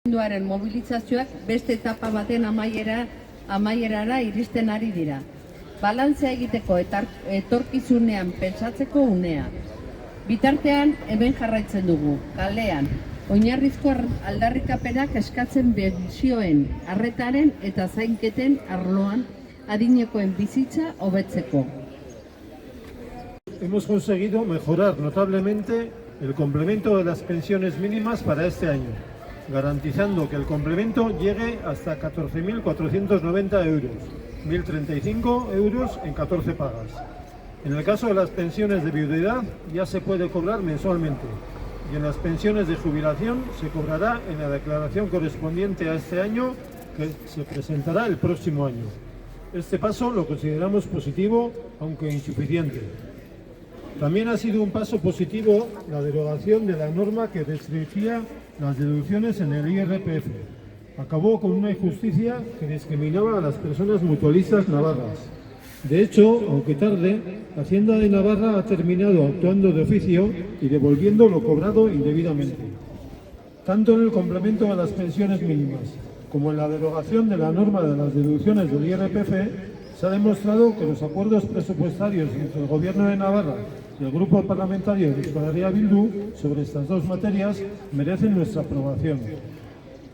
Mugimenduaren mobilizazioak beste etapa baten amaierara iristen ari dira. Balantzea egiteko eta etorkizunean pentsatzeko unea. Bitartean hemen jarraitzen dugu, kalean, oinarrizko aldarrikapenak eskatzen pentsioen, arretaren eta zainketen arloan adinekoen bizitza hobetzeko. Hemos conseguido mejorar notablemente el complemento de las pensiones mínimas para este año, garantizando que el complemento llegue hasta 14.490 euros, 1.035 euros en 14 pagas. En el caso de las pensiones de viudedad ya se puede cobrar mensualmente y en las pensiones de jubilación se cobrará en la declaración correspondiente a este año que se presentará el próximo año. Este paso lo consideramos positivo, aunque insuficiente. También ha sido un paso positivo la derogación de la norma que restringía las deducciones en el IRPF. Acabó con una injusticia que discriminaba a las personas mutualistas navarras. De hecho, aunque tarde, Hacienda de Navarra ha terminado actuando de oficio y devolviendo lo cobrado indebidamente. Tanto en el complemento a las pensiones mínimas como en la derogación de la norma de las deducciones del IRPF, se ha demostrado que los acuerdos presupuestarios entre el Gobierno de Navarra y el Grupo Parlamentario de Euskal Herria Bildu sobre estas dos materias merecen nuestra aprobación.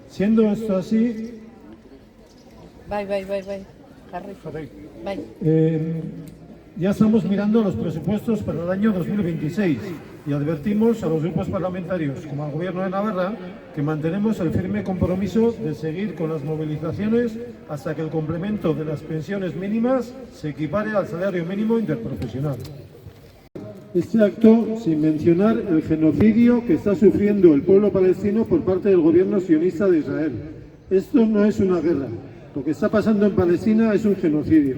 Siendo esto así, ya estamos mirando los presupuestos para el año 2026 y advertimos a los grupos parlamentarios como al Gobierno de Navarra que mantenemos el firme compromiso de seguir con las movilizaciones hasta que el complemento de las pensiones mínimas se equipare al salario mínimo interprofesional. Este acto sin mencionar el genocidio que está sufriendo el pueblo palestino por parte del gobierno sionista de Israel. Esto no es una guerra. Lo que está pasando en Palestina es un genocidio,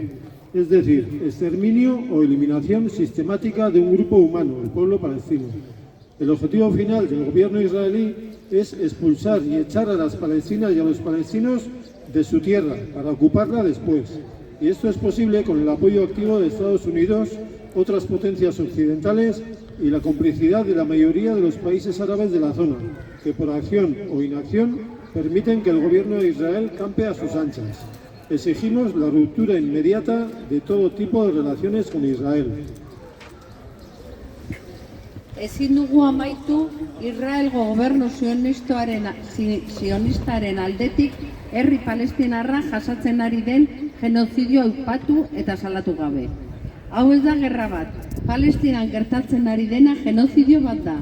es decir, exterminio o eliminación sistemática de un grupo humano, el pueblo palestino. El objetivo final del gobierno israelí es expulsar y echar a las palestinas y a los palestinos de su tierra para ocuparla después. Y esto es posible con el apoyo activo de Estados Unidos, otras potencias occidentales y la complicidad de la mayoría de los países árabes de la zona, que por acción o inacción permiten que el gobierno de Israel campe a sus anchas. Exigimos la ruptura inmediata de todo tipo de relaciones con Israel. Ezin dugu amaitu Israelgo gobernu sionistaren aldetik herri palestinarra jasatzen ari den genozidio aipatu eta salatu gabe. Hau ez da gerra bat, Palestinan gertatzen ari dena genozidio bat da.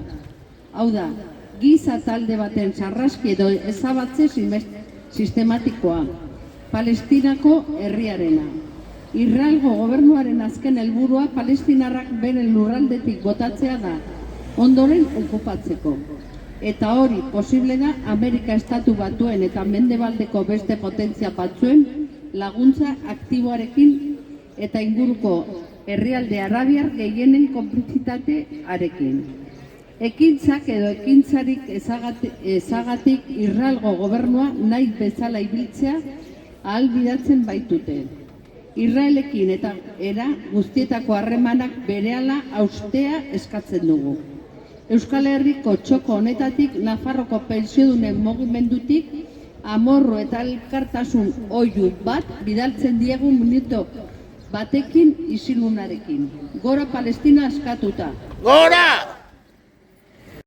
Hau da, giza talde baten sarraski edo ezabatze sistematikoa, Palestinako herriarena. Israelgo gobernuaren azken helburua palestinarrak beren lurraldetik botatzea da, ondoren okupatzeko. Eta hori posible da Amerika Estatu Batuen eta Mendebaldeko beste potentzia batzuen laguntza aktiboarekin eta inguruko herrialde arabiar gehienen konplizitatearekin. Ekintzak edo ekintzarik ezagatik Israelgo gobernua nahi bezala ibiltzea ahalbidatzen baitute. Israelekin eta era guztietako harremanak berehala haustea eskatzen dugu. Euskal Herriko txoko honetatik Nafarroko pentsiodunen mugimendutik amorru eta elkartasun oihu bat bidaltzen diegu minuto batekin isilunarekin. Gora Palestina askatuta! Gora!